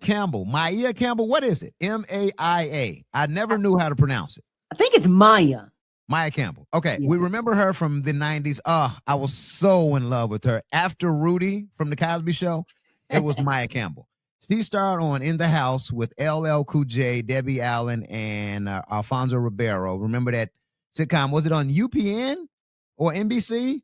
Campbell. Maia Campbell. What is it? M-A-I-A. I never knew how to pronounce it. I think it's Maia. Maia Campbell. Okay, Yeah. we remember her from the 90s. I was so in love with her. After Rudy from The Cosby Show, it was Maia Campbell. She starred on In the House with LL Cool J, Debbie Allen, and Alfonso Ribeiro. Remember that sitcom? Was it on UPN or NBC?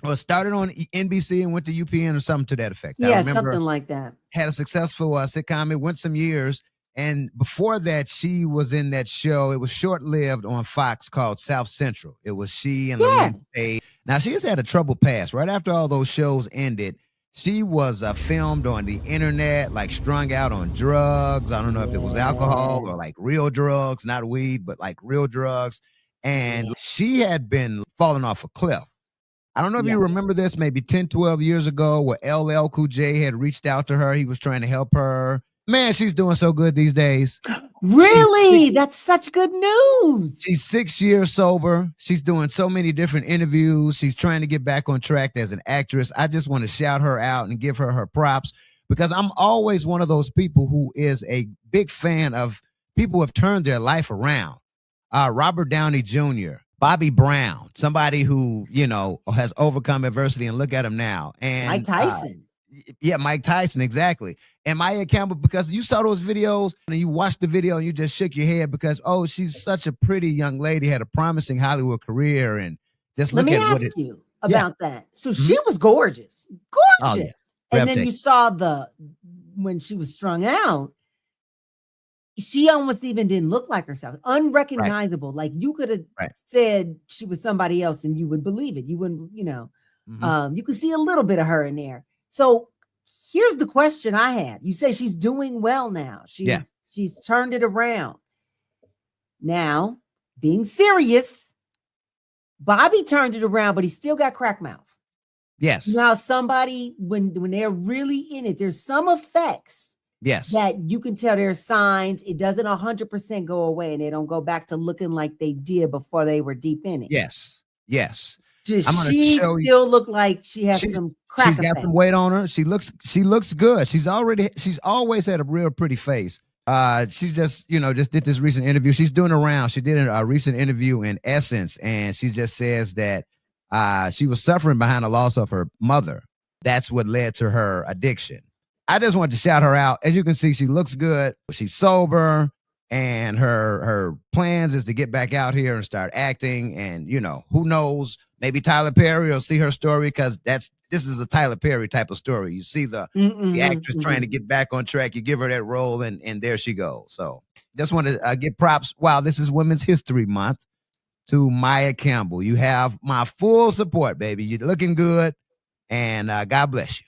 Or started on NBC and went to UPN or something to that effect. Yeah, something like that. Had a successful sitcom. It went some years. And before that, she was in that show. It was short-lived on Fox called South Central. It was she and Lorraine Spade. Now, she has had a troubled past. Right after all those shows ended, she was filmed on the internet, like strung out on drugs. I don't know if it was alcohol or like real drugs, not weed, but like real drugs. And she had been falling off a cliff. I don't know if you remember this, maybe 10, 12 years ago, where LL Cool J had reached out to her. He was trying to help her. Man, she's doing so good these days. Really? That's such good news. She's 6 years sober. She's doing so many different interviews. She's trying to get back on track as an actress. I just want to shout her out and give her props, because I'm always one of those people who is a big fan of people who have turned their life around. Robert Downey Jr., Bobby Brown, somebody who, has overcome adversity, and look at him now. And Mike Tyson. Mike Tyson, exactly. And Maia Campbell, because you saw those videos and you watched the video and you just shook your head because, she's such a pretty young lady, had a promising Hollywood career, and just look at what it... Let me ask you about that. So she was gorgeous. Oh, yeah. And then you saw when she was strung out, she almost even didn't look like herself. Unrecognizable. Right. Like you could have said she was somebody else and you would believe it. You wouldn't, you could see a little bit of her in there. So here's the question I had. You say she's doing well now. She's turned it around. Now, being serious, Bobby turned it around, but he still got crack mouth. Yes. Now, somebody, when they're really in it, there's some effects. Yes. That you can tell there's signs. It doesn't 100% go away, and they don't go back to looking like they did before they were deep in it. Yes. Yes. Does she still look like she has some crack She's got some weight on her. She looks good. She's always had a real pretty face. She just did this recent interview. She's doing around. She did a recent interview in Essence, and she just says that she was suffering behind the loss of her mother. That's what led to her addiction. I just want to shout her out. As you can see, she looks good. She's sober, and her plans is to get back out here and start acting. And, who knows, maybe Tyler Perry will see her story, because this is a Tyler Perry type of story. You see the actress trying to get back on track. You give her that role, and there she goes. So just want to give props. Wow, this is Women's History Month, to Maia Campbell. You have my full support, baby. You're looking good, and God bless you.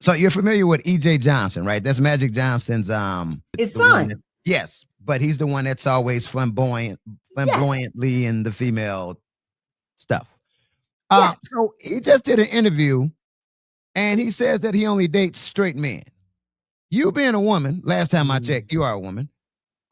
So you're familiar with E.J. Johnson, right? That's Magic Johnson's his son. Yes, but he's the one that's always flamboyantly in the female stuff. So he just did an interview, and he says that he only dates straight men. You being a woman, last time I checked, you are a woman.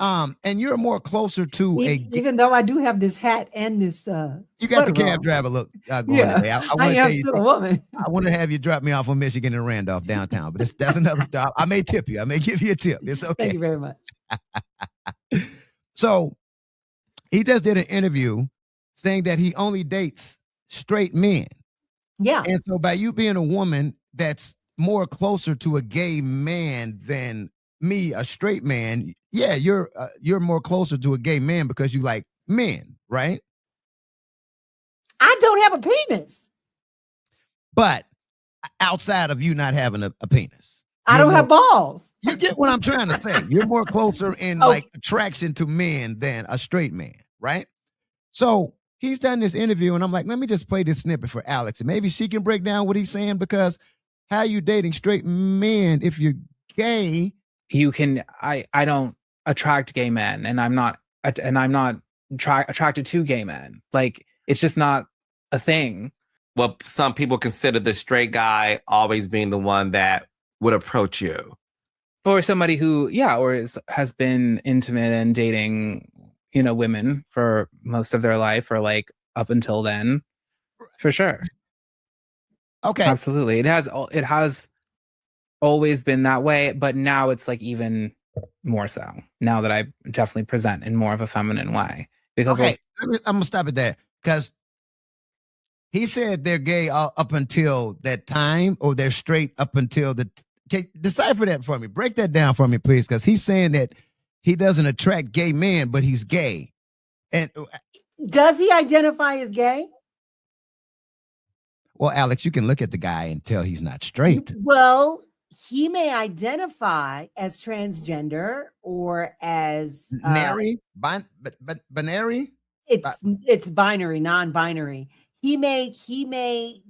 And you're more closer to even though I do have this hat and this you got the cab driver look going today. I am still a woman. I want to have you drop me off on Michigan and Randolph downtown, but that's another stop. I may tip you. I may give you a tip. It's okay. Thank you very much. So he just did an interview saying that he only dates straight men. Yeah. And so by you being a woman that's more closer to a gay man than me, a straight man, you're more closer to a gay man because you like men, right? I don't have a penis. But outside of you not having a penis, I don't have balls. You get what I'm trying to say. You're more closer in like attraction to men than a straight man, right? So he's done this interview, and I'm like, let me just play this snippet for Alex, and maybe she can break down what he's saying, because how you dating straight men if you're gay? You can. I don't attract gay men, and I'm not attracted to gay men. Like, it's just not a thing. Well, some people consider the straight guy always being the one that would approach you, or somebody who, has been intimate and dating, women for most of their life, or like up until then, for sure. Okay, absolutely. It has always been that way, but now it's like even more so now that I definitely present in more of a feminine way. Because okay, I'm gonna stop it there because he said they're gay up until that time, or they're straight up until the. Okay, decipher that for me. Break that down for me, please, because he's saying that he doesn't attract gay men, but he's gay. And does he identify as gay? Well, Alex, you can look at the guy and tell he's not straight. Well, he may identify as transgender or as binary, binary. It's binary, non-binary. He may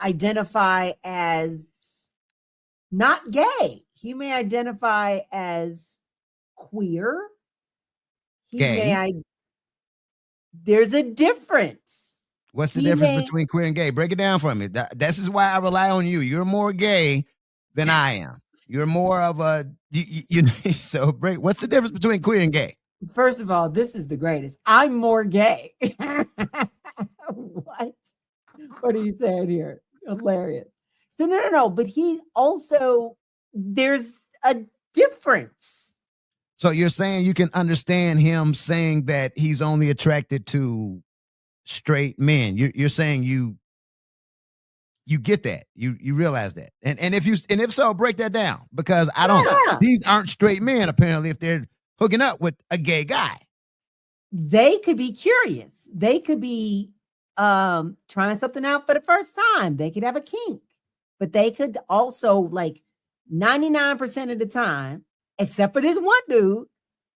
identify as not gay. He may identify as queer. Gay. There's a difference. What's the difference between queer and gay? Break it down for me. This is why I rely on you. You're more gay than I am. You're more of a so break. What's the difference between queer and gay? First of all, this is the greatest. I'm more gay. What? What are you saying here? Hilarious. So no. But he also, there's a difference. So you're saying you can understand him saying that he's only attracted to straight men. You're saying you get that. You realize that. And if so, break that down, because I don't. Yeah. These aren't straight men apparently if they're hooking up with a gay guy. They could be curious. They could be trying something out for the first time. They could have a kink, but they could also, like 99% of the time, except for this one dude,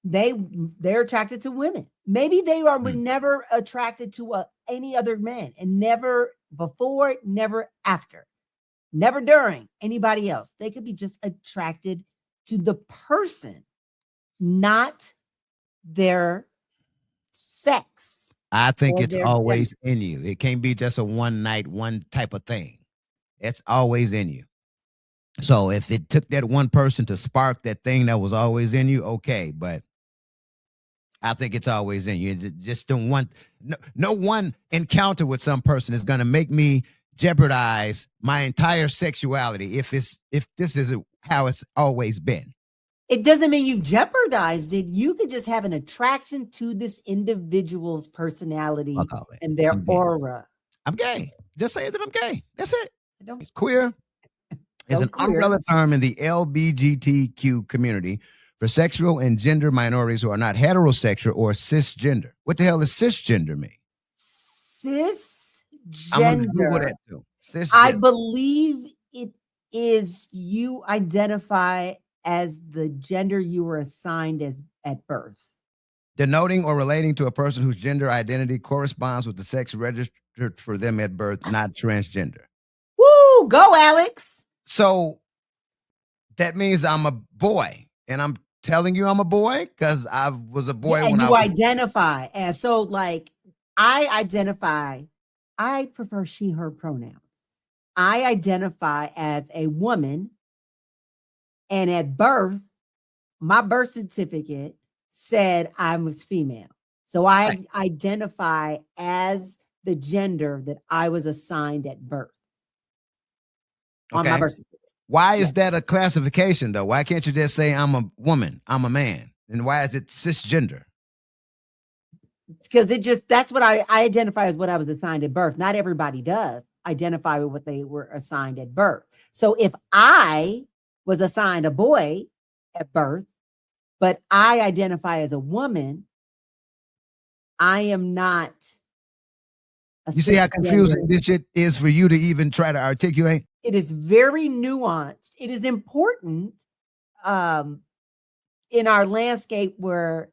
they're attracted to women. Maybe they were never attracted to any other man, and never before, never after, never during anybody else. They could be just attracted to the person, not their sex. I think it's always in you. It can't be just a one night, one type of thing. It's always in you. So if it took that one person to spark that thing that was always in you, okay, but I think it's always in you. Just don't want no one encounter with some person is going to make me jeopardize my entire sexuality if this is how it's always been. It doesn't mean you've jeopardized it. You could just have an attraction to this individual's personality and their aura. I'm gay. Just say that I'm gay. That's it. It's queer. It's an umbrella term in the LGBTQ community for sexual and gender minorities who are not heterosexual or cisgender. What the hell does cisgender mean? Cisgender. I'm going to Google that too. Cisgender. I believe it is you identify as the gender you were assigned as at birth. Denoting or relating to a person whose gender identity corresponds with the sex registered for them at birth, not transgender. Woo! Go, Alex. So that means I'm a boy, and I'm telling you I'm a boy because I was a boy when I was. Identify as, so like I prefer she, her pronouns. I identify as a woman, and at birth, my birth certificate said I was female. So I identify as the gender that I was assigned at birth. On my birth certificate. Why is that a classification though? Why can't you just say I'm a woman, I'm a man? And why is it cisgender? Because that's what I identify as what I was assigned at birth. Not everybody does identify with what they were assigned at birth. So if I was assigned a boy at birth, but I identify as a woman, I am not. You see how confusing this shit is for you to even try to articulate? It is very nuanced. It is important in our landscape where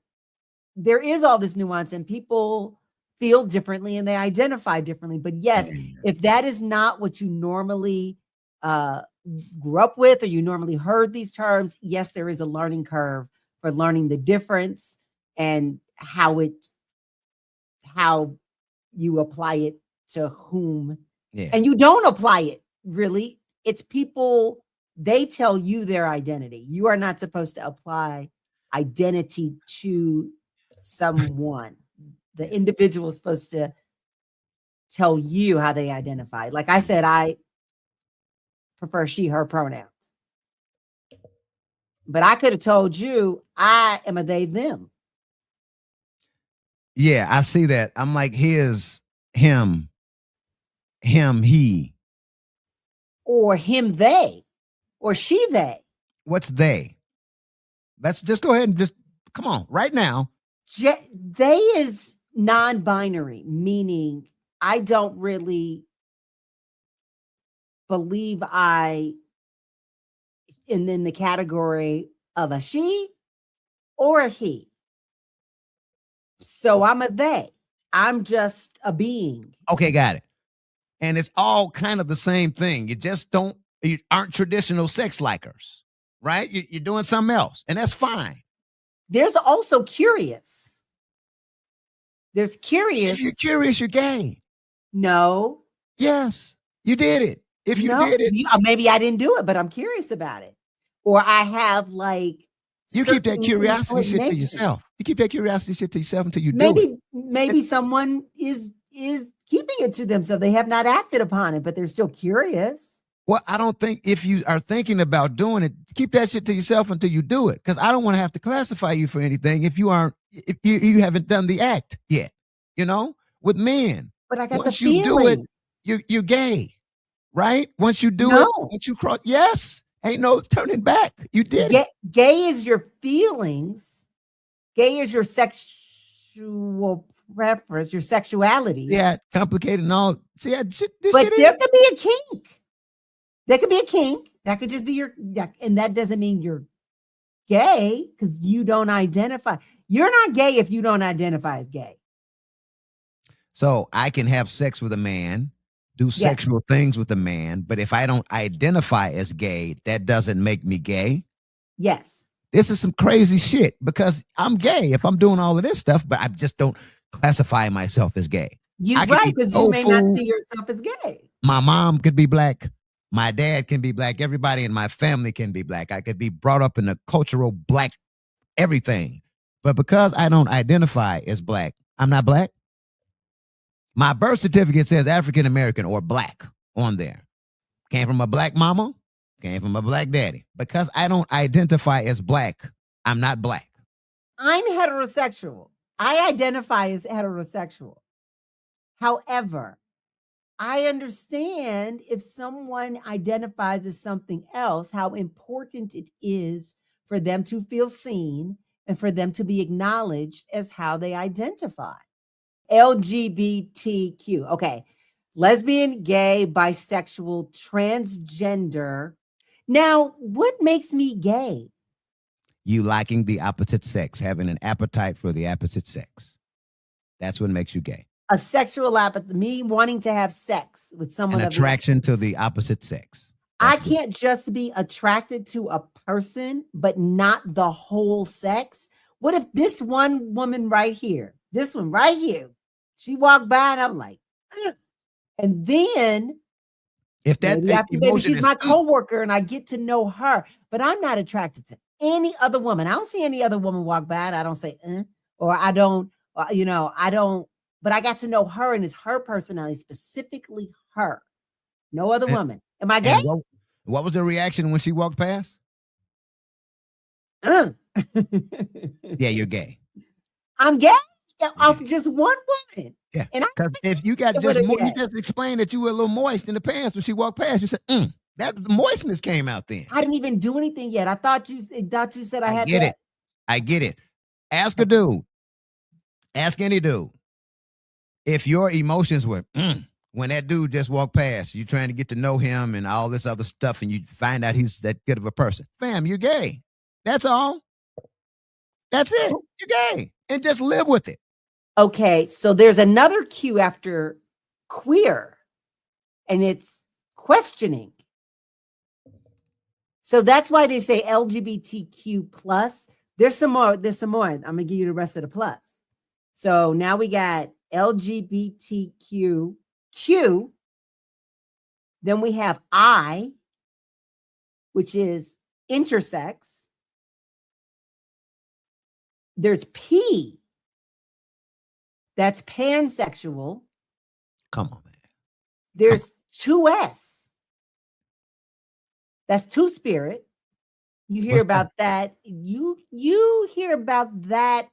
there is all this nuance and people feel differently and they identify differently. But yes, if that is not what you normally grew up with, or you normally heard these terms, yes, there is a learning curve for learning the difference and how you apply it to whom. Yeah. And you don't apply it. Really, it's people, they tell you their identity. You are not supposed to apply identity to someone. The individual is supposed to tell you how they identify. Like I said, I prefer she, her pronouns. But I could have told you I am a they them. Yeah, I see that. I'm like, his, him, he. Or him they. Or she they. What's they? Let's just go ahead and just come on right now. They is non-binary, meaning I don't really believe I am in the category of a she or a he. So I'm a they. I'm just a being. Okay, got it. And it's all kind of the same thing. You aren't traditional sex likers, right? You're doing something else, and that's fine. There's also curious. There's curious. If you're curious, you're gay. No. Yes, you did it. If you did it, maybe I didn't do it, but I'm curious about it. Or I have like you keep that curiosity shit to yourself. You keep that curiosity shit to yourself until you do it. Maybe someone is keeping it to themselves. They have not acted upon it, but they're still curious. Well, I don't think if you are thinking about doing it, keep that shit to yourself until you do it. Because I don't want to have to classify you for anything if you haven't done the act yet. You know, with men. But I got once the you feeling. do it, you're gay, right? Once you do it, once you cross, yes, ain't no turning back. You did it. Gay is your feelings. Gay is your sexual preference, your sexuality. Yeah, complicated and all. See, there could be a kink. There could be a kink. That could just be and that doesn't mean you're gay because you don't identify. You're not gay if you don't identify as gay. So I can have sex with a man, do sexual things with a man, but if I don't identify as gay, that doesn't make me gay. Yes. This is some crazy shit because I'm gay if I'm doing all of this stuff, but I just don't classify myself as gay. You're right, because you may not see yourself as gay. My mom could be black. My dad can be black. Everybody in my family can be black. I could be brought up in a cultural black everything. But because I don't identify as black, I'm not black. My birth certificate says African American or black on there. Came from a black mama, came from a black daddy. Because I don't identify as black, I'm not black. I'm heterosexual. I identify as heterosexual. However, I understand if someone identifies as something else, how important it is for them to feel seen and for them to be acknowledged as how they identify. LGBTQ. Okay. Lesbian, gay, bisexual, transgender. Now, what makes me gay? You liking the opposite sex, having an appetite for the opposite sex. That's what makes you gay. A sexual appetite, me wanting to have sex with someone. An attraction to the opposite sex. I can't just be attracted to a person, but not the whole sex. What if this one woman right here, this one right here, she walked by and I'm like, ugh. And then if that maybe she's my coworker and I get to know her, but I'm not attracted to any other woman. I don't see any other woman walk by and I don't say, or I don't, I don't, but I got to know her and it's her personality, specifically her. No other woman. Am I gay? What was the reaction when she walked past? Yeah, you're gay. I'm gay off just one woman. Yeah, because if you got just more, you just explained that you were a little moist in the pants when she walked past. You said, that moistness came out then. I didn't even do anything yet. I thought you said I had get it. I get it. Ask a dude. Ask any dude. If your emotions were, when that dude just walked past, you trying to get to know him and all this other stuff, and you find out he's that good of a person. Fam, you're gay. That's all. That's it. You're gay. And just live with it. Okay, so there's another Q after queer, and it's questioning. So that's why they say LGBTQ plus. There's some more. I'm gonna give you the rest of the plus. So now we got LGBTQ Q. Then we have I, which is intersex. There's P. That's pansexual. Come on, man. There's 2S. That's two-spirit. You hear about that. You hear about that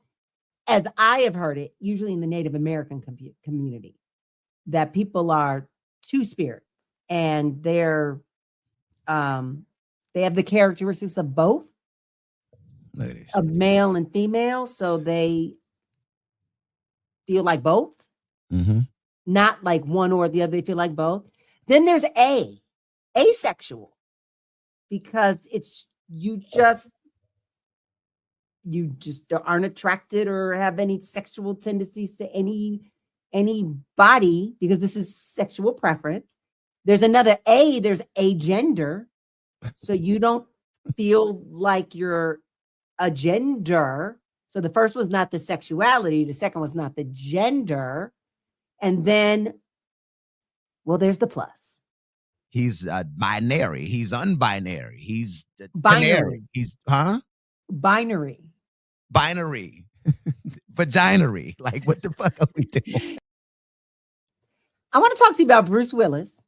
as I have heard it, usually in the Native American community, that people are two spirits and they have the characteristics of both, of male and female. So they feel like both, not like one or the other. They feel like both. Then there's asexual, because it's you just aren't attracted or have any sexual tendencies to any body, because this is sexual preference. There's another there's agender. So you don't feel like you're a gender. So the first was not the sexuality, the second was not the gender. And then, well, there's the plus. He's binary. He's unbinary. He's binary. Canary. He's binary. Vaginary. Like, what the fuck are we doing? I want to talk to you about Bruce Willis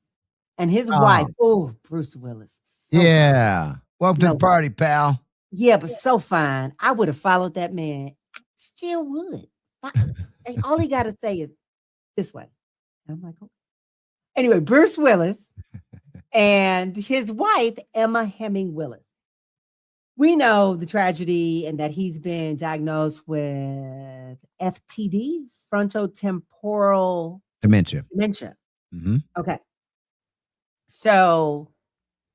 and his wife. Oh, Bruce Willis. Yeah. Welcome to the party, pal. Yeah, but so fine. I would have followed that man. I still would. All he got to say is this way. And I'm like, oh. Anyway, Bruce Willis and his wife, Emma Hemming Willis. We know the tragedy and that he's been diagnosed with FTD, frontotemporal dementia. Okay. So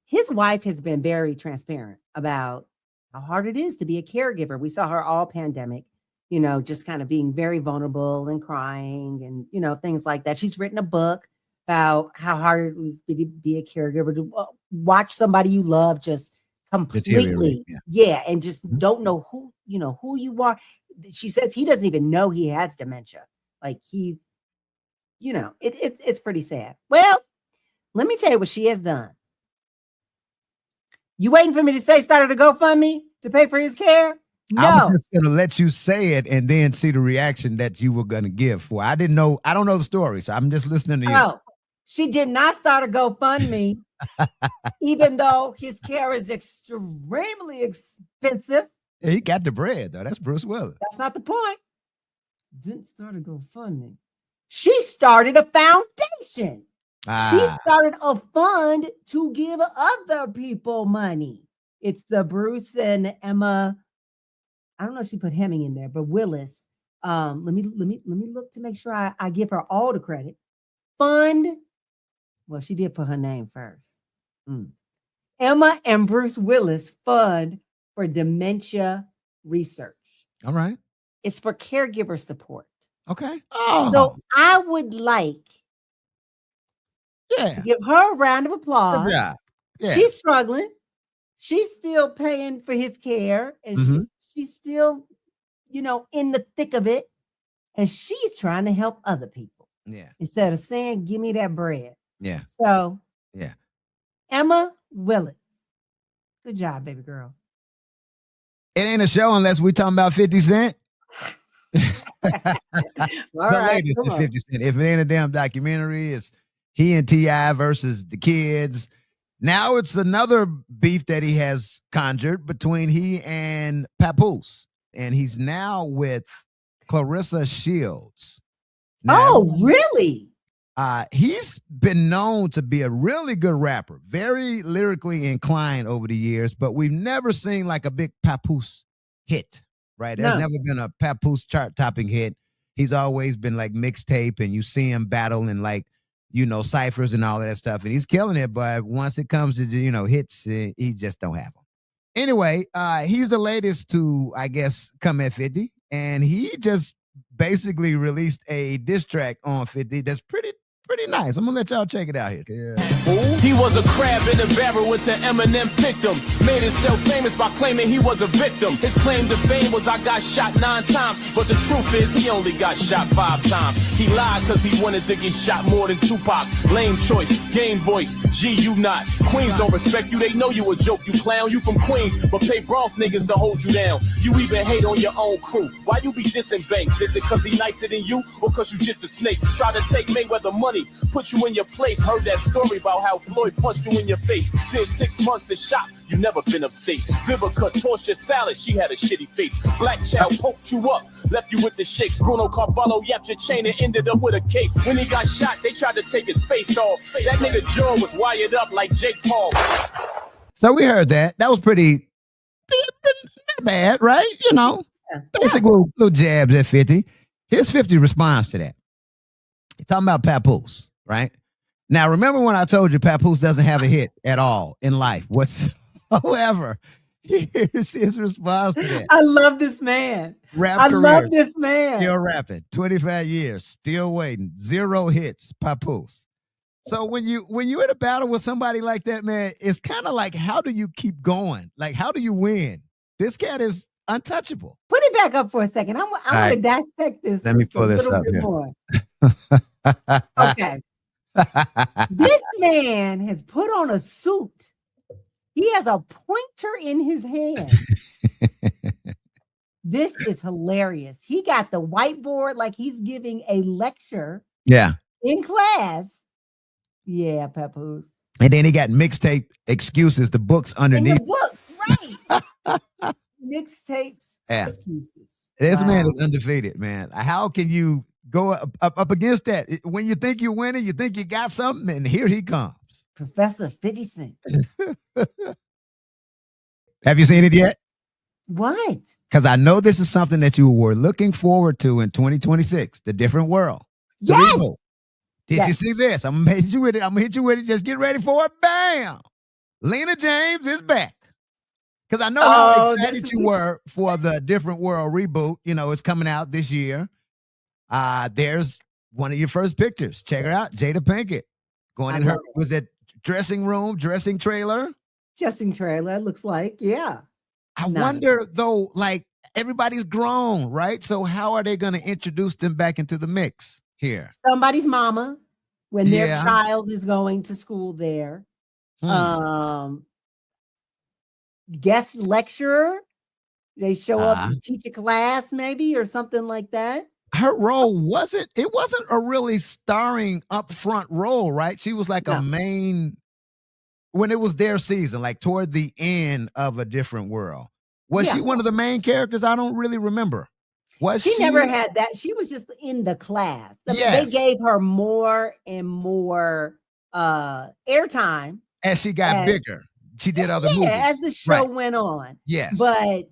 his wife has been very transparent about how hard it is to be a caregiver. We saw her all pandemic, just kind of being very vulnerable and crying and, things like that. She's written a book about how hard it was to be a caregiver, to watch somebody you love just completely. Yeah. And just don't know who you are. She says he doesn't even know he has dementia. Like it's pretty sad. Well, let me tell you what she has done. You waiting for me to say started a GoFundMe to pay for his care? No. I was just gonna let you say it and then see the reaction that you were gonna give for. I don't know the story, so I'm just listening to you. Oh, she did not start a GoFundMe, even though his care is extremely expensive. Yeah, he got the bread, though. That's Bruce Willis. That's not the point. Didn't start a GoFundMe. She started a foundation. She started a fund to give other people money. It's the Bruce and Emma. I don't know if she put Hemming in there, but Willis. Let me look to make sure I give her all the credit. Fund. Well, she did put her name first. Emma and Bruce Willis Fund for Dementia Research. All right. It's for caregiver support. Okay. So I would like to give her a round of applause. Yeah. She's struggling. She's still paying for his care, and she's still, in the thick of it. And she's trying to help other people. Yeah. Instead of saying, give me that bread. Yeah. So, yeah. Emma Willis. Good job, baby girl. It ain't a show unless we talking about 50 Cent. The latest to 50 Cent. If it ain't a damn documentary, it's he and T.I. versus the kids. Now it's another beef that he has conjured between he and Papoose. And he's now with Clarissa Shields. Now, really? He's been known to be a really good rapper, very lyrically inclined over the years, but we've never seen like a big Papoose hit, right? There's never been a Papoose chart-topping hit. He's always been like mixtape, and you see him battle in like, ciphers and all of that stuff, and he's killing it, but once it comes to, hits, he just don't have them. Anyway, he's the latest to, I guess, come at 50, and he just basically released a diss track on 50 that's pretty nice. I'm gonna let y'all check it out here. Yeah. He was a crab in a barrel, it's an Eminem victim. Made himself famous by claiming he was a victim. His claim to fame was I got shot 9 times, but the truth is he only got shot 5 times. He lied cause he wanted to get shot more than Tupac. Lame choice, game voice, G you not. Queens don't respect you, they know you a joke, you clown. You from Queens, but pay Bronx niggas to hold you down. You even hate on your own crew. Why you be dissing Banks? Is it cause he nicer than you, or cause you just a snake? Try to take Mayweather money money, put you in your place. Heard that story about how Floyd punched you in your face. Did 6 months in shop, you never been upstate. Vivica torched your salad, she had a shitty face. Black child poked you up, left you with the shakes. Bruno Carvalho yapped your chain and ended up with a case. When he got shot, they tried to take his face off. That nigga jaw was wired up like Jake Paul. So we heard that. That was pretty not bad, right? You know, basic little jabs at 50. Here's 50 response to that. You're talking about Papoose, right? Now, remember when I told you Papoose doesn't have a hit at all in life whatsoever? Here's his response to that. I love this man. Rap career, love this man. Still rapping. 25 years. Still waiting. 0 hits. Papoose. So when you're in a battle with somebody like that, man, it's kind of like, how do you keep going? Like, how do you win? This cat is untouchable. Put it back up for a second. I want to dissect this. Let me pull this up here. More. Okay. This man has put on a suit. He has a pointer in his hand. This is hilarious. He got the whiteboard like he's giving a lecture. Yeah. In class. Yeah, Papoose. And then he got mixtape excuses, the books underneath. The books, right. Mixtapes, excuses. This man is undefeated, man. How can you go up against that? When you think you're winning, you think you got something, and here he comes. Professor 50 Cent. Have you seen it yet? What? Because I know this is something that you were looking forward to in 2026, The Different World. Yes. Did you see this? I'm gonna hit you with it. I'm gonna hit you with it. Just get ready for it. Bam! Lena James is back. Because I know how excited you were for the Different World reboot. You know, it's coming out this year. There's one of your first pictures. Check her out. Jada Pinkett going in her, was it dressing trailer? Dressing trailer, it looks like, yeah. I wonder, though, like, everybody's grown, right? So how are they going to introduce them back into the mix here? Somebody's mama, when their child is going to school there. Guest lecturer, they show up to teach a class maybe or something like that. Her role wasn't a really starring upfront role, right? She was like a main when it was their season, like toward the end of A Different World. Was she one of the main characters? I don't really remember. She never had that. She was just in the class. They gave her more and more airtime as she got bigger. She did other movies as the show went on. Yes, but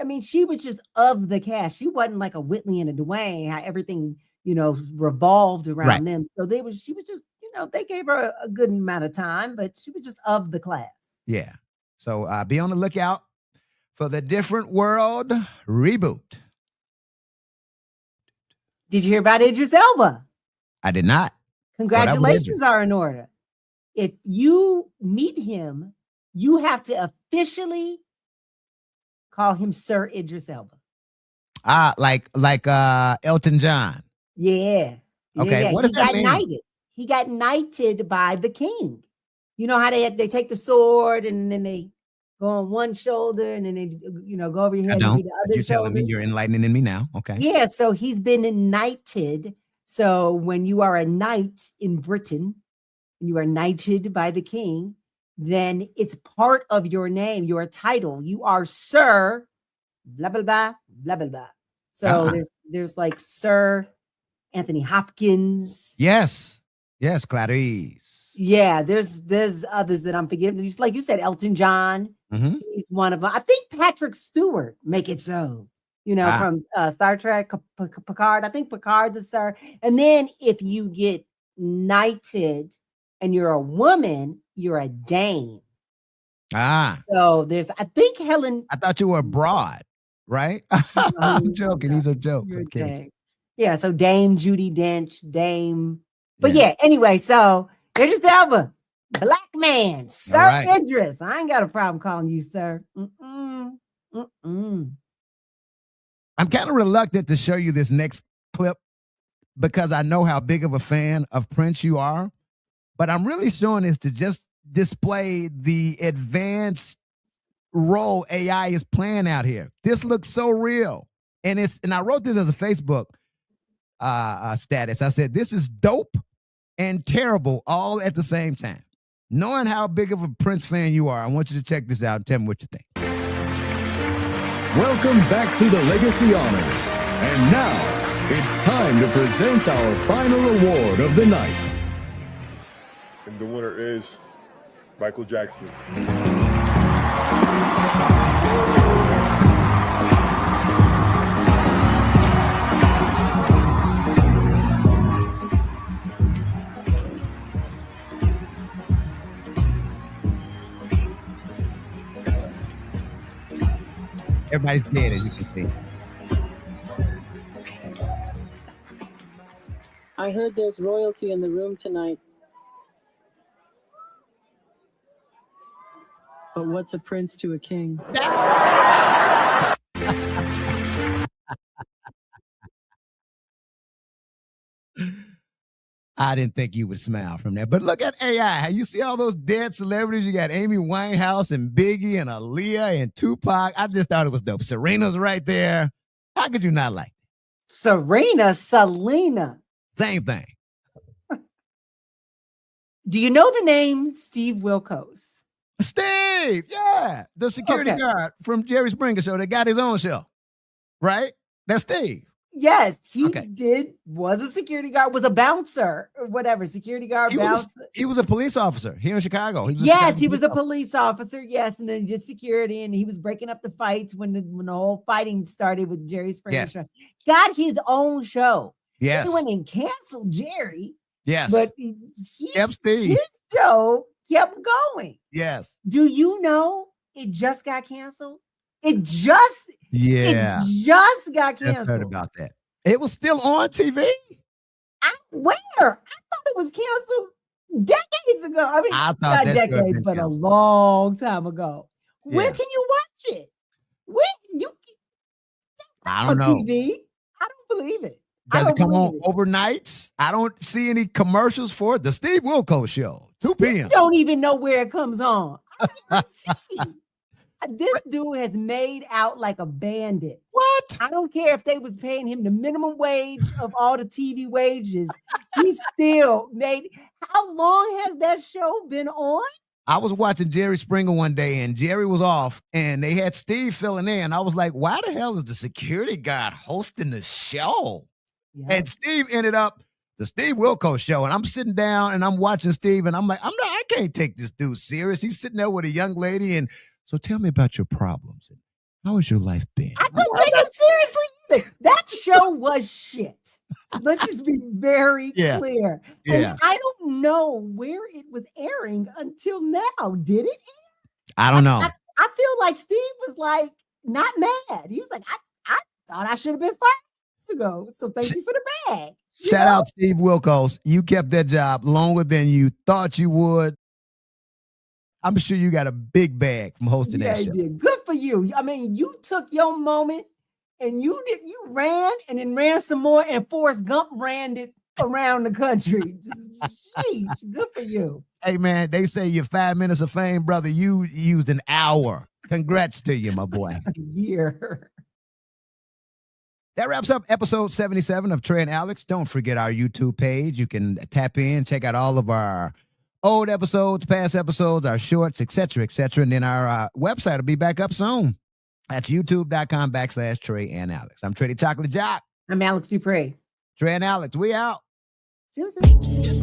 I mean, she was just of the cast. She wasn't like a Whitley and a Dwayne, how everything revolved around them. So she was just they gave her a good amount of time, but she was just of the class. Yeah. So be on the lookout for The Different World reboot. Did you hear about Idris Elba? I did not. Congratulations are in order. If you meet him, you have to officially call him Sir Idris Elba. Like Elton John. Yeah. Okay. Yeah. What does that mean? Knighted. He got knighted by the king. You know how they take the sword and then they go on one shoulder and then they go over your head and do the other you're shoulder. Telling me you're enlightening me now. Okay. Yeah. So he's been knighted. So when you are a knight in Britain, you are knighted by the king, then it's part of your name, your title. You are Sir, blah, blah, blah, blah, blah, blah. So there's like Sir Anthony Hopkins. Yes, Clarice. Yeah, there's others that I'm forgetting. Just like you said, Elton John. Mm-hmm. He's one of them. I think Patrick Stewart, Make It So. From Star Trek, Picard. I think Picard's a Sir. And then if you get knighted and you're a woman, you're a dame. So there's, I think Helen. I thought you were broad, right? I'm joking. These are jokes. Okay. Yeah. So Dame Judi Dench, Dame. But anyway, so Idris Elba, black man, Sir Idris. I ain't got a problem calling you sir. I'm kind of reluctant to show you this next clip because I know how big of a fan of Prince you are. But I'm really showing this to just display the advanced role AI is playing out here. This looks so real. And I wrote this as a Facebook status. I said, this is dope and terrible all at the same time. Knowing how big of a Prince fan you are, I want you to check this out and tell me what you think. Welcome back to the Legacy Honors. And now, it's time to present our final award of the night. And the winner is Michael Jackson. Everybody's dead, as you can see. I heard there's royalty in the room tonight. But what's a prince to a king? I didn't think you would smile from that. But look at AI. You see all those dead celebrities? You got Amy Winehouse and Biggie and Aaliyah and Tupac. I just thought it was dope. Serena's right there. How could you not like it? Selena. Same thing. Do you know the name Steve Wilkos? Steve, yeah. The security guard from Jerry Springer Show that got his own show. Right? That's Steve. Yes, he was a security guard, was a bouncer, or whatever, security guard, bouncer. He was a police officer here in Chicago. He was a police officer, yes, and then just security, and he was breaking up the fights when the whole fighting started with Jerry Springer Show. Got his own show. Yes. They went and canceled Jerry. Yes. But Steve. His show kept going. Yes. Do you know it just got canceled? It just got canceled. Just heard about that. It was still on TV. Where? I thought it was canceled decades ago. I mean, I thought not decades, but canceled. a long time ago. Yeah. Where can you watch it? Where you? I don't know. TV? I don't believe it. Does it come on overnights? I don't see any commercials for it. The Steve Wilkos Show, 2 p.m. Don't even know where it comes on. This dude has made out like a bandit. What? I don't care if they was paying him the minimum wage of all the TV wages. He still made. How long has that show been on? I was watching Jerry Springer one day and Jerry was off and they had Steve filling in. I was like, why the hell is the security guard hosting the show? Yeah. And Steve ended up the Steve Wilkos Show. And I'm sitting down and I'm watching Steve and I'm like, I can't take this dude serious. He's sitting there with a young lady. And so tell me about your problems. How has your life been? I couldn't take him seriously either. That show was shit. Let's just be very clear. Yeah. And I don't know where it was airing until now. Did it? I don't know. I feel like Steve was like not mad. He was like, I thought I should have been fired ago. So thank you for the bag. Shout out Steve Wilkos. You kept that job longer than you thought you would. I'm sure you got a big bag from hosting that show. Yeah, did. Good for you. I mean, you took your moment and you ran and then ran some more, and Forrest Gump ran it around the country. Sheesh, good for you. Hey, man, they say you're 5 minutes of fame, brother. You used an hour. Congrats to you, my boy. A year. That wraps up episode 77 of Trey and Alex. Don't forget our YouTube page. You can tap in, check out all of our old episodes, past episodes, our shorts, etc., etc. And then our website will be back up soon. That's youtube.com/Trey and Alex. I'm Trey the Chocolate Jock. I'm Alex Dupree. Trey and Alex, we out. Deuces.